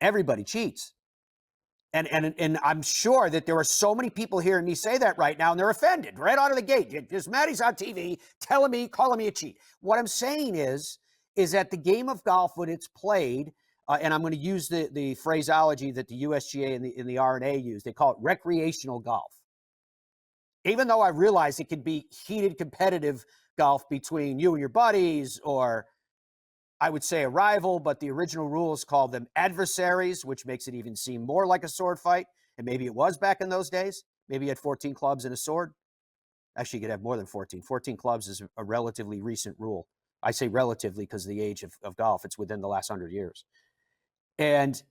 Everybody cheats. And I'm sure that there are so many people hearing me say that right now, and they're offended right out of the gate. Just Matty's on TV calling me a cheat. What I'm saying is that the game of golf, when it's played, and I'm going to use the phraseology that the USGA and the R&A use, they call it recreational golf. Even though I realize it can be heated competitive golf between you and your buddies, or I would say a rival, but the original rules called them adversaries, which makes it even seem more like a sword fight. And maybe it was back in those days. Maybe you had 14 clubs and a sword. Actually, you could have more than 14. 14 clubs is a relatively recent rule. I say relatively because of the age of golf. It's within the last 100 years. And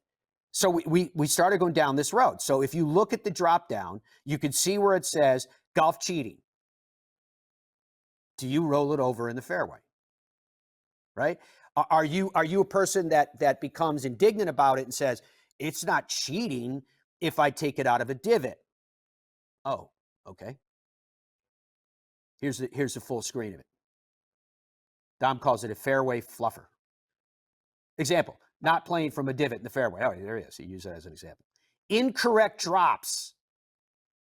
so we started going down this road. So if you look at the drop down, you can see where it says golf cheating. Do you roll it over in the fairway? Right? Are you a person that becomes indignant about it and says, it's not cheating if I take it out of a divot? Oh, okay. Here's the full screen of it. Dom calls it a fairway fluffer. Example, not playing from a divot in the fairway. Oh, there he is. He used that as an example. Incorrect drops.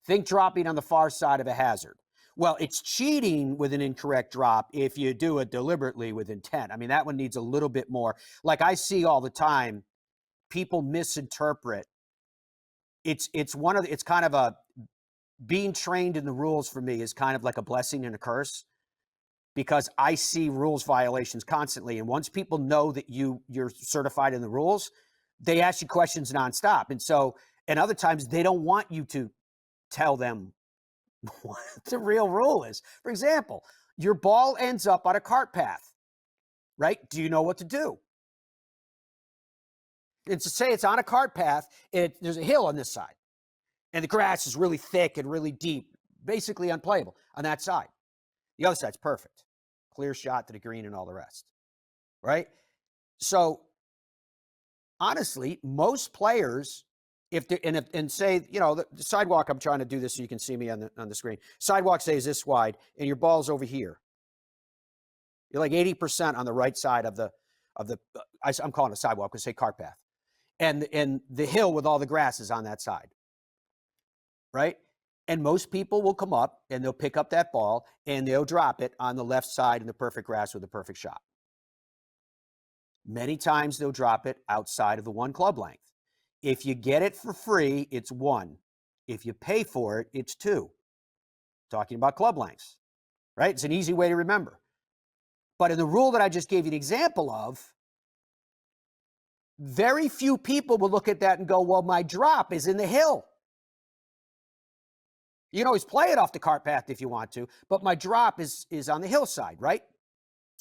Think dropping on the far side of a hazard. Well, it's cheating with an incorrect drop if you do it deliberately with intent. I mean, that one needs a little bit more. Like I see all the time, people misinterpret. It's kind of a, being trained in the rules for me is kind of like a blessing and a curse, because I see rules violations constantly. And once people know that you're certified in the rules, they ask you questions nonstop. And other times they don't want you to tell them what the real rule is. For example, your ball ends up on a cart path, right? Do you know what to do? And to say it's on a cart path, there's a hill on this side, and the grass is really thick and really deep, basically unplayable on that side. The other side's perfect. Clear shot to the green and all the rest, right? So honestly, most players, if they and say, you know, the sidewalk, I'm trying to do this so you can see me on the screen. Sidewalk, say, is this wide, and your ball's over here. You're like 80% on the right side of the I'm calling it a sidewalk, because say cart path, and the hill with all the grass is on that side, right? And most people will come up and they'll pick up that ball and they'll drop it on the left side in the perfect grass with a perfect shot. Many times they'll drop it outside of the one club length. If you get it for free, it's 1. If you pay for it, it's 2. Talking about club lengths, right? It's an easy way to remember. But in the rule that I just gave you an example of, very few people will look at that and go, well, my drop is in the hill. You can always play it off the cart path if you want to, but my drop is on the hillside, right?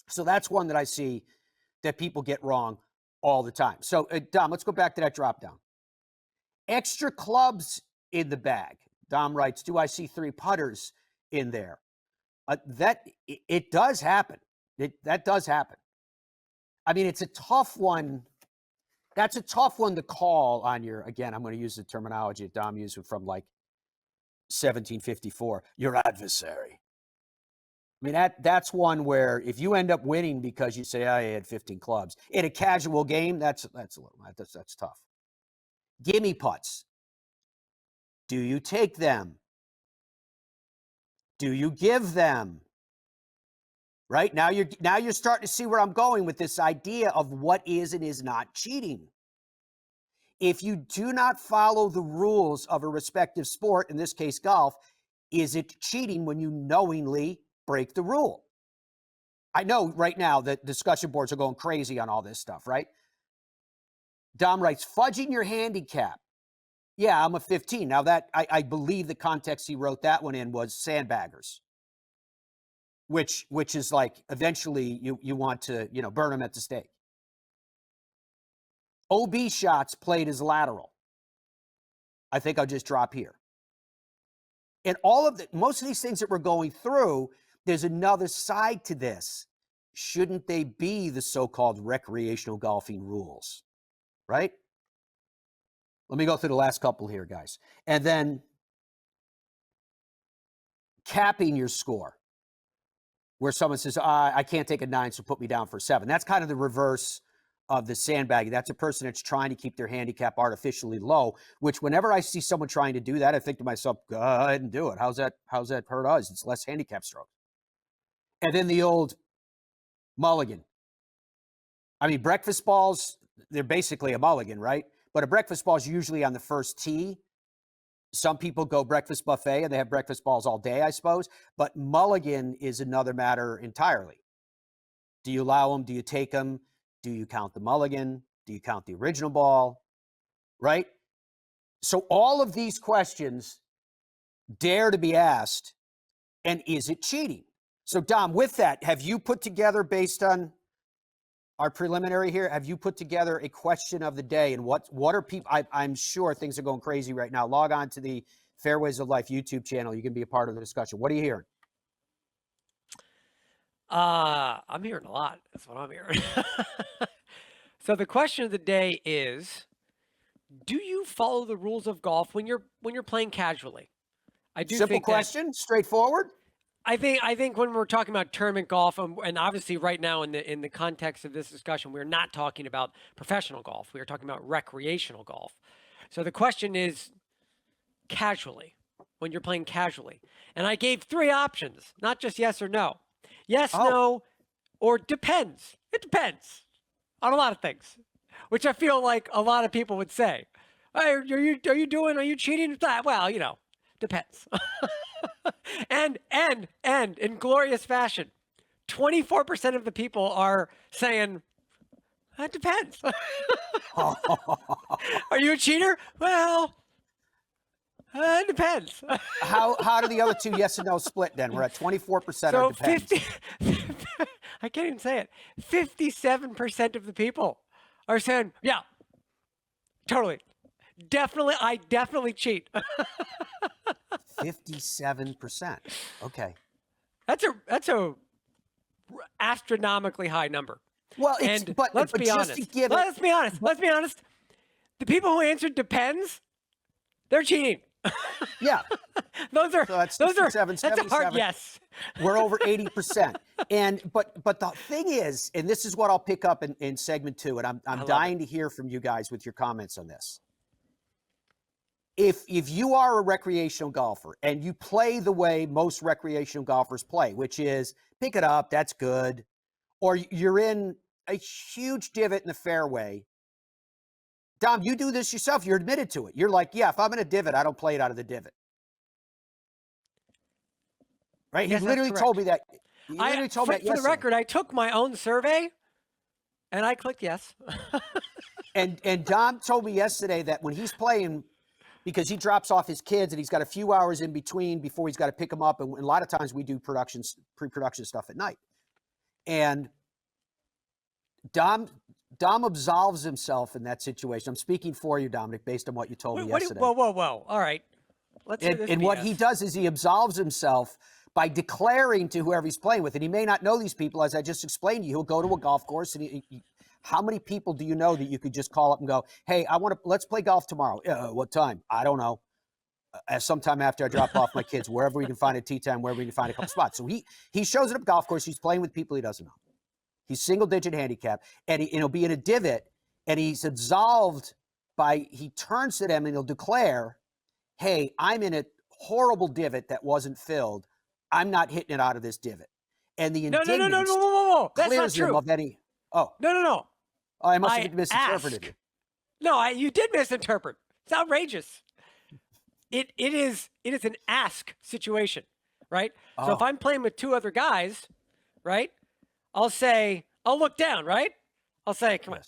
So that's one that I see that people get wrong all the time. So, Dom, let's go back to that drop down. Extra clubs in the bag. Dom writes, do I see 3 putters in there? It does happen. That does happen. I mean, it's a tough one. That's a tough one to call on your, again, I'm going to use the terminology that Dom used from like 1754, your adversary. I mean, that's one where if you end up winning because you say, I had 15 clubs in a casual game, that's tough. Gimme putts. Do you take them? Do you give them? Right? Now you're starting to see where I'm going with this idea of what is and is not cheating. If you do not follow the rules of a respective sport, in this case golf, is it cheating when you knowingly break the rule? I know right now that discussion boards are going crazy on all this stuff, right? Dom writes, fudging your handicap. Yeah, I'm a 15. Now that, I believe the context he wrote that one in was sandbaggers, which is like eventually you want to, burn them at the stake. OB shots played as lateral. I think I'll just drop here. And most of these things that we're going through, there's another side to this. Shouldn't they be the so-called recreational golfing rules, right? Let me go through the last couple here, guys. And then capping your score, where someone says, I can't take a 9, so put me down for 7. That's kind of the reverse of the sandbagging. That's a person that's trying to keep their handicap artificially low, which whenever I see someone trying to do that, I think to myself, go ahead and do it. How's that hurt us? It's less handicap strokes. And then the old mulligan. I mean, breakfast balls, they're basically a mulligan, right? But a breakfast ball is usually on the first tee. Some people go breakfast buffet and they have breakfast balls all day, I suppose. But mulligan is another matter entirely. Do you allow them? Do you take them? Do you count the mulligan? Do you count the original ball? Right? So all of these questions dare to be asked, and is it cheating? So Dom, with that, have you put together, based on our preliminary here, have you put together a question of the day? And what are people, I'm sure things are going crazy right now. Log on to the Fairways of Life YouTube channel. You can be a part of the discussion. What are you hearing? I'm hearing a lot. That's what I'm hearing. So the question of the day is, do you follow the rules of golf when you're playing casually? I do Simple think question, straightforward. I think when we're talking about tournament golf, and obviously right now in the context of this discussion, we're not talking about professional golf. We are talking about recreational golf. So the question is, casually, when you're playing casually. And I gave 3 options, not just yes or no. Yes, no, or depends. It depends on a lot of things, which I feel like a lot of people would say. Hey, are you cheating? Well, depends. and in glorious fashion, 24% of the people are saying, that depends. Are you a cheater? Well, it depends. How do the other two yes and no split then? We're at 24% So of depends. 50, I can't even say it. 57% of the people are saying, yeah, totally. Definitely, I definitely cheat. 57%. Okay. That's a astronomically high number. Well, let's be honest. Let's be honest. The people who answered depends, they're cheating. Yeah. Those are that's a hard yes. We're over 80%. But the thing is, and this is what I'll pick up in segment 2, and I'm dying to hear from you guys with your comments on this. If you are a recreational golfer and you play the way most recreational golfers play, which is pick it up, that's good, or you're in a huge divot in the fairway. Dom, you do this yourself. You're admitted to it. You're like, yeah, if I'm in a divot, I don't play it out of the divot. Right? Yes, he literally told me that. He literally told me that for the record, I took my own survey and I clicked yes. and Dom told me yesterday that when he's playing, because he drops off his kids and he's got a few hours in between before he's got to pick them up. And a lot of times we do pre-production stuff at night. And Dom absolves himself in that situation. I'm speaking for you, Dominic, based on what you told me yesterday. Whoa. All right. Let's hear this. And what he does is he absolves himself by declaring to whoever he's playing with. And he may not know these people, as I just explained to you. He'll go to a golf course and how many people do you know that you could just call up and go, hey, let's play golf tomorrow. What time? I don't know. Sometime after I drop off my kids, wherever we can find a tee time, wherever we can find a couple spots. So he shows up at a golf course. He's playing with people he doesn't know. He's single-digit handicap, and he'll be in a divot, and he's absolved he turns to them and he'll declare, hey, I'm in a horrible divot that wasn't filled. I'm not hitting it out of this divot. And the indignance whoa. That's clears not true. him of any. Oh. No. Oh, I must have misinterpreted you. No, you did misinterpret. It's outrageous. It is an ask situation, right? Oh. So if I'm playing with 2 other guys, right? I'll look down, right? I'll say, come on.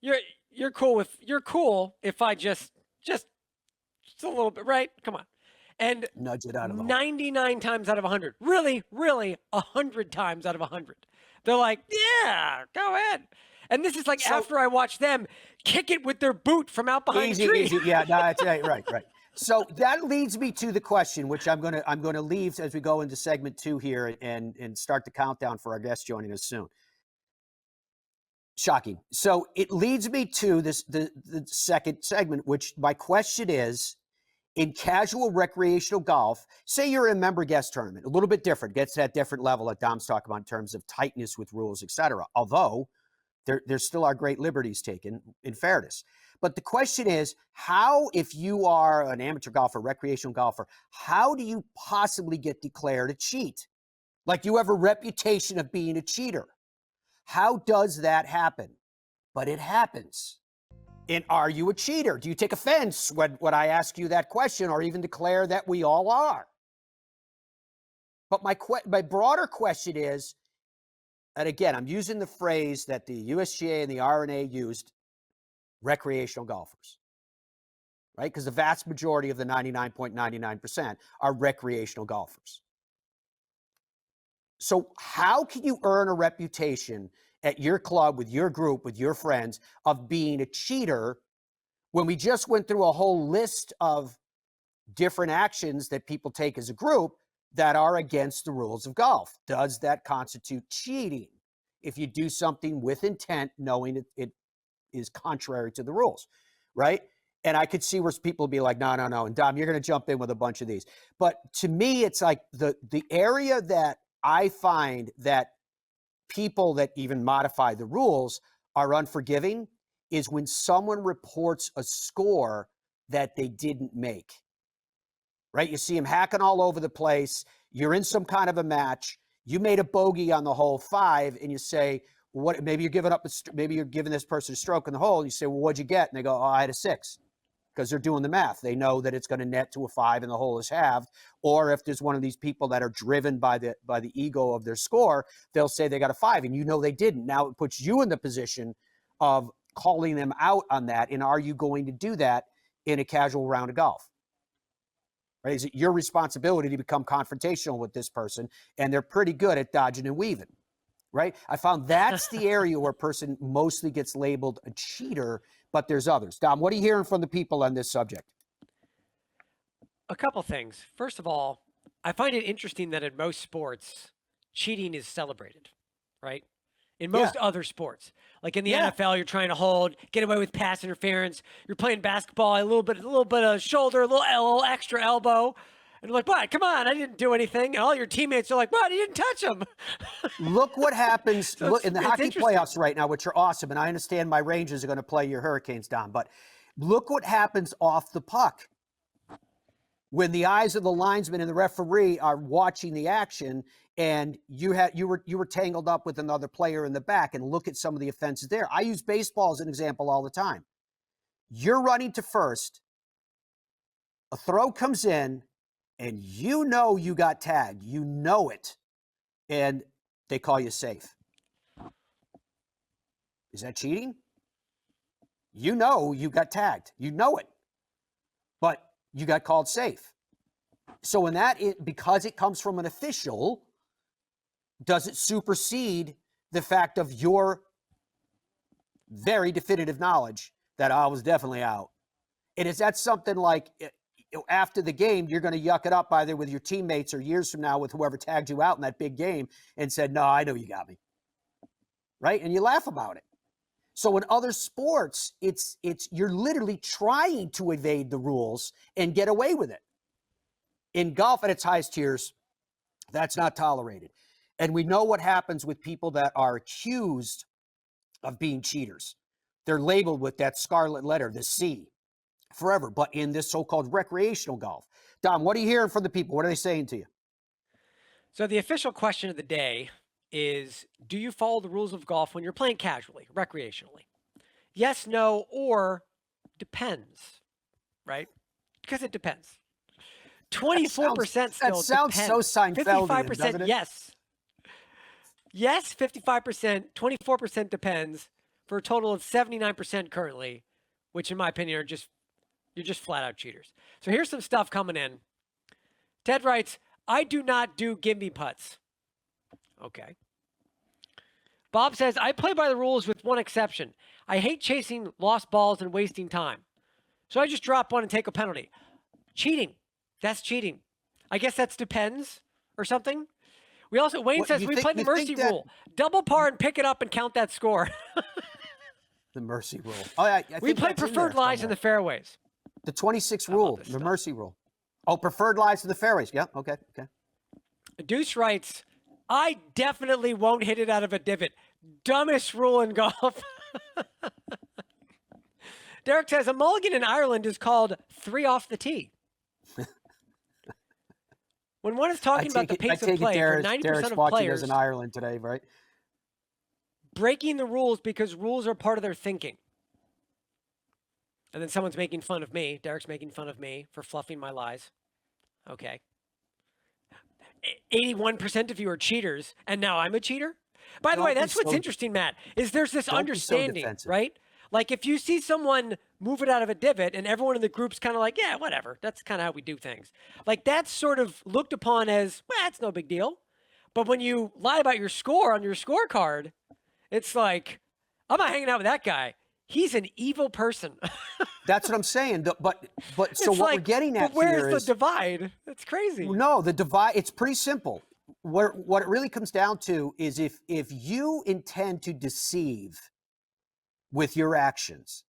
You're cool if I just a little bit, right? Come on. And nudge it out of 99 times out of 100, really 100 times out of 100, they're like, yeah, go ahead. And this is like after I watch them kick it with their boot from out behind the tree. Easy. Yeah, no, that's right. So that leads me to the question, which I'm gonna leave as we go into segment 2 here and start the countdown for our guest joining us soon. Shocking. So it leads me to the second segment, which my question is, in casual recreational golf, say you're a member guest tournament, a little bit different, gets to that different level that Dom's talking about in terms of tightness with rules, etc. Although There still are great liberties taken in fairness. But the question is, how, if you are an amateur golfer, recreational golfer, how do you possibly get declared a cheat? Like you have a reputation of being a cheater. How does that happen? But it happens. And are you a cheater? Do you take offense when I ask you that question, or even declare that we all are? But my broader question is, and again, I'm using the phrase that the USGA and the RNA used, recreational golfers, right? Because the vast majority of the 99.99% are recreational golfers. So how can you earn a reputation at your club, with your group, with your friends, of being a cheater when we just went through a whole list of different actions that people take as a group that are against the rules of golf? Does that constitute cheating if you do something with intent, knowing it is contrary to the rules, right? And I could see where people be like, no. And Dom, you're going to jump in with a bunch of these. But to me, it's like the area that I find that people that even modify the rules are unforgiving is when someone reports a score that they didn't make, right? You see them hacking all over the place. You're in some kind of a match. You made a bogey on the hole 5, and you say, what? Maybe you're giving this person a stroke in the hole. And you say, well, what'd you get? And they go, oh, I had a 6. Because they're doing the math. They know that it's going to net to a 5 and the hole is halved. Or if there's one of these people that are driven by the ego of their score, they'll say they got a 5, and you know they didn't. Now it puts you in the position of calling them out on that. And are you going to do that in a casual round of golf? Right? Is it your responsibility to become confrontational with this person? And they're pretty good at dodging and weaving, right? I found that's the area where a person mostly gets labeled a cheater, but there's others. Dom, what are you hearing from the people on this subject? A couple things. First of all, I find it interesting that in most sports, cheating is celebrated, right? In most other sports, like in the NFL, you're trying to get away with pass interference. You're playing basketball, a little bit of shoulder, a little extra elbow. And you're like, what? Come on, I didn't do anything. And all your teammates are like, what? You didn't touch him. Look what happens in the hockey playoffs right now, which are awesome. And I understand my Rangers are going to play your Hurricanes, Dom. But look what happens off the puck. When the eyes of the linesman and the referee are watching the action, and you were tangled up with another player in the back, and look at some of the offenses there. I use baseball as an example all the time. You're running to first. A throw comes in, and you know you got tagged. You know it. And they call you safe. Is that cheating? You know you got tagged. You know it. But you got called safe. So because it comes from an official, does it supersede the fact of your very definitive knowledge that I was definitely out? And is that something like after the game, you're going to yuck it up either with your teammates or years from now with whoever tagged you out in that big game and said, no, I know you got me, right? And you laugh about it. So in other sports, it's you're literally trying to evade the rules and get away with it. In golf at its highest tiers, that's not tolerated. And we know what happens with people that are accused of being cheaters. They're labeled with that scarlet letter, the C, forever. But in this so-called recreational golf, Dom, what are you hearing from the people? What are they saying to you? So the official question of the day is, do you follow the rules of golf when you're playing casually, recreationally? Yes, no, or depends, right? Because it depends. 24% still that sounds depends. so Seinfeldian, 55% doesn't it? yes. Yes, 55%, 24% depends, for a total of 79% currently, which in my opinion you're just flat out cheaters. So here's some stuff coming in. Ted writes, I do not do gimme putts. Okay. Bob says, I play by the rules with one exception. I hate chasing lost balls and wasting time. So I just drop one and take a penalty. Cheating. That's cheating. I guess that depends or something. Wayne says, we play the mercy rule. Double par and pick it up and count that score. The mercy rule. Oh, I we play preferred lies in the fairways. The 26 rule, the mercy rule. Oh, preferred lies to the fairways. Yeah, okay. Deuce writes, I definitely won't hit it out of a divot. Dumbest rule in golf. Derek says a mulligan in Ireland is called 3 off the tee. When one is talking about the pace of play for 90% Derek's of watching us players, in Ireland today, right? breaking the rules because rules are part of their thinking. And then someone's making fun of me. Derek's making fun of me for fluffing my lies. Okay. 81% of you are cheaters, and now I'm a cheater? By the Don't way, be that's what's so- interesting, Matt, is there's this Don't be so understanding, defensive. right? Like if you see someone move it out of a divot and everyone in the group's kind of like, yeah, whatever. That's kind of how we do things. Like that's sort of looked upon as, well, it's no big deal. But when you lie about your score on your scorecard, it's like, I'm not hanging out with that guy. He's an evil person. That's what I'm saying. But so It's what we're like, getting at but where's here the is divide? That's crazy. no, the divide. It's pretty simple. What it really comes down to is if you intend to deceive with your actions,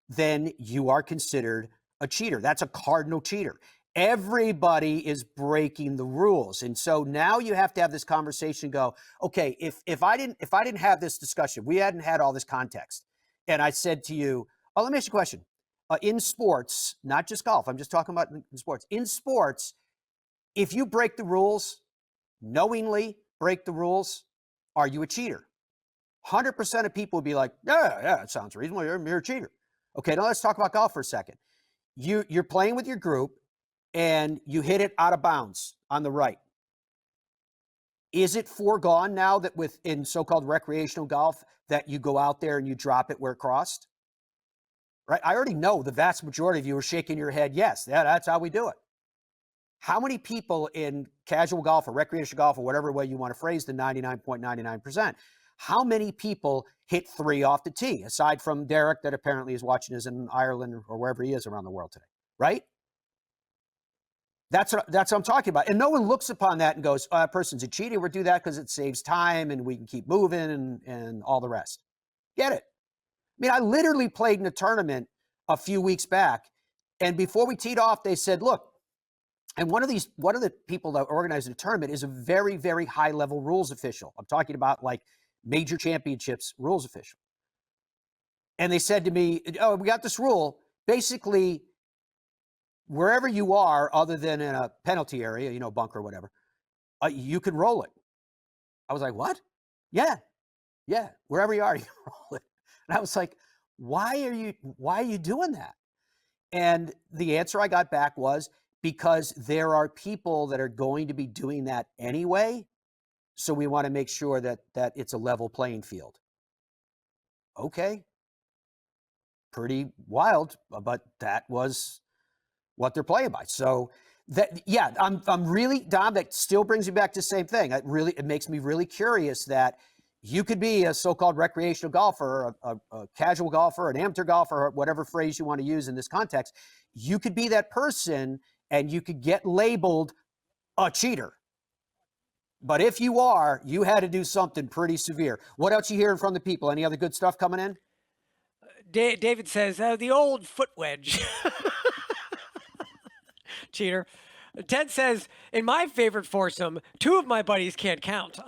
then you are considered a cheater. That's a cardinal cheater. Everybody is breaking the rules. And so now you have to have this conversation, go, okay, if I didn't have this discussion, we hadn't had all this context, and I said to you, oh, let me ask you a question. In sports, not just golf, I'm just talking about in sports. In sports, if you break the rules, knowingly break the rules, are you a cheater? 100% of people would be like, yeah, it sounds reasonable. You're a cheater. Okay, now let's talk about golf for a second. You're playing with your group and you hit it out of bounds on the right. Is it foregone now that in so-called recreational golf that you go out there and you drop it where it crossed? Right? I already know the vast majority of you are shaking your head. Yes, that's how we do it. How many people in casual golf or recreational golf or whatever way you want to phrase the 99.99%, how many people hit 3 off the tee, aside from Derek that apparently is watching us in Ireland or wherever he is around the world today, right? That's what I'm talking about. And no one looks upon that and goes, oh, that person's a cheater. We'll do that because it saves time and we can keep moving and all the rest. Get it? I mean, I literally played in a tournament a few weeks back, and before we teed off, they said, look, and one of the people that organized the tournament is a very, very high level rules official. I'm talking about like major championships rules official. And they said to me, oh, we got this rule. Basically, wherever you are, other than in a penalty area, bunker or whatever, you can roll it. I was like, what? Yeah. Wherever you are, you can roll it. And I was like, why are you doing that? And the answer I got back was, because there are people that are going to be doing that anyway. So we want to make sure that it's a level playing field. Okay. Pretty wild, but that was what they're playing by. So I'm really, Dom, that still brings me back to the same thing. It makes me really curious that you could be a so-called recreational golfer, a casual golfer, an amateur golfer, whatever phrase you want to use in this context. You could be that person and you could get labeled a cheater. But if you are, you had to do something pretty severe. What else you hearing from the people? Any other good stuff coming in? David says, the old foot wedge. Cheater. Ted says, in my favorite foursome, 2 of my buddies can't count.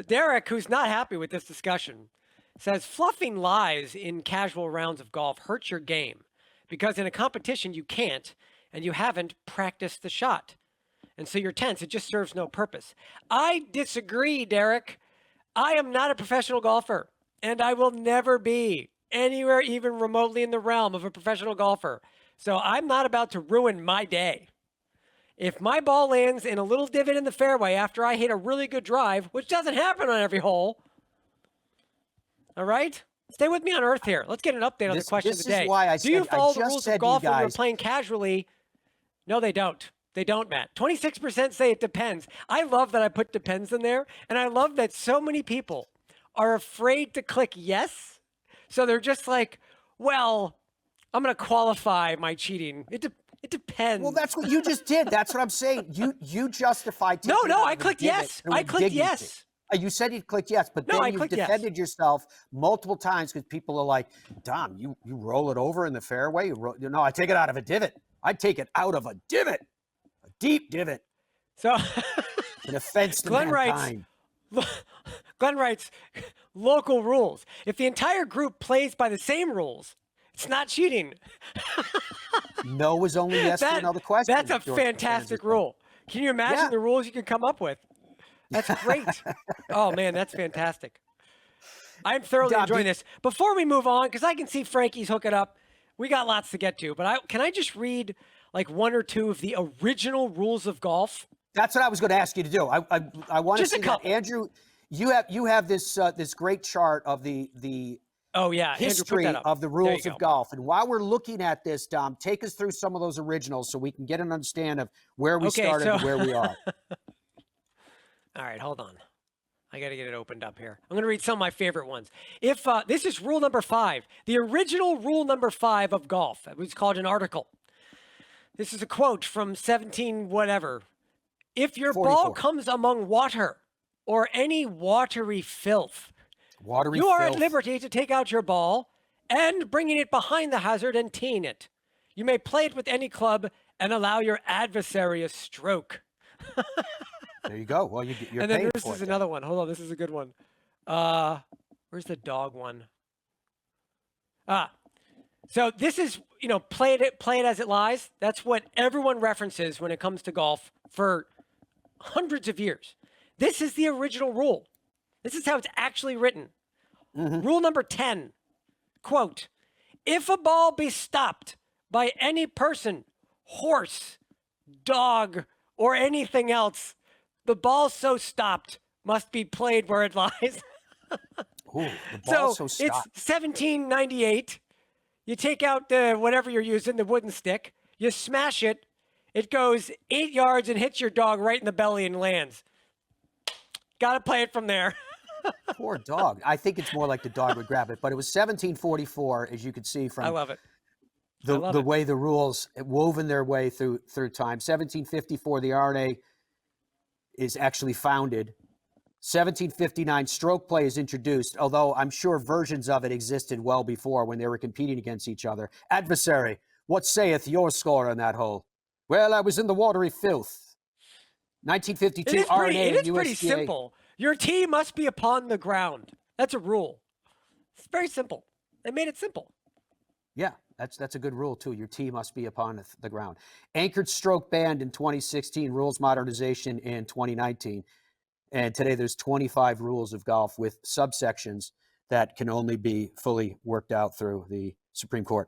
Derek, who's not happy with this discussion, says fluffing lies in casual rounds of golf hurts your game because in a competition you can't and you haven't practiced the shot. And so you're tense. It just serves no purpose. I disagree, Derek. I am not a professional golfer, and I will never be anywhere even remotely in the realm of a professional golfer. So I'm not about to ruin my day. If my ball lands in a little divot in the fairway after I hit a really good drive, which doesn't happen on every hole, all right? Stay with me on Earth here. Let's get an update on the question of the day. This is why I Do you said, follow I the just rules said of to you golf when you're guys, playing casually? No, they don't. They don't, Matt. 26% say it depends. I love that I put depends in there, and I love that so many people are afraid to click yes. So they're just like, well, I'm going to qualify my cheating. It depends. well, that's what you just did. That's what I'm saying. You justified. No, taking it out I of a clicked divot yes. through I clicked indignancy. yes. You said you clicked yes, but No, I then you've clicked yes. defended yourself multiple times because people are like, Dom, you roll it over in the fairway. No, I take it out of a divot. I take it out of a divot, a deep divot. So An offense to Glenn writes, mankind. Glenn writes, local rules. If the entire group plays by the same rules, it's not cheating. No is only yes to another question. That's a George Costanza fantastic said. rule. Can you imagine Yeah. the rules you can come up with? That's great. Oh, man, that's fantastic. I'm thoroughly Dom, enjoying do- this. Before we move on, because I can see Frankie's hooking up, we got lots to get to, but can I just read like one or two of the original rules of golf? That's what I was going to ask you to do. I want to Just a see that. couple. Andrew, you have this this great chart of the Oh, yeah. Andrew, put history that up. of the There you rules go. of golf. And while we're looking at this, Dom, take us through some of those originals so we can get an understanding of where we Okay, started so- and where we are. All right, hold on. I got to get it opened up here. I'm going to read some of my favorite ones. If this is rule number 5, the original rule number 5 of golf. It was called an article. This is a quote from 17 whatever. If your 44. ball comes among water or any watery filth, Watery you are filth. at liberty to take out your ball and bringing it behind the hazard and teeing it. You may play it with any club and allow your adversary a stroke. There you go. Well, you're And then paying this for is it. another one. Hold on, this is a good one. Where's the dog one? So this is, play it as it lies. That's what everyone references when it comes to golf for hundreds of years. This is the original rule. This is how it's actually written. Rule number 10, quote, if a ball be stopped by any person, horse, dog, or anything else, the ball so stopped must be played where it lies. Ooh, the ball's so It's stopped. 1798. You take out the whatever you're using, the wooden stick. You smash it. It goes 8 yards and hits your dog right in the belly and lands. Got to play it from there. Poor dog. I think it's more like the dog would grab it, but it was 1744, as you could see I from love it. the way the rules woven their way through time. 1754, the RNA is actually founded. 1759, stroke play is introduced, although I'm sure versions of it existed well before when they were competing against each other. Adversary, what saith your score on that hole? Well, I was in the watery filth. 1952, RNA It and is pretty USGA. simple. Your tee must be upon the ground. That's a rule. It's very simple. They made it simple. Yeah, that's a good rule too. Your tee must be upon the ground. Anchored stroke banned in 2016, rules modernization in 2019. And today there's 25 rules of golf with subsections that can only be fully worked out through the Supreme Court.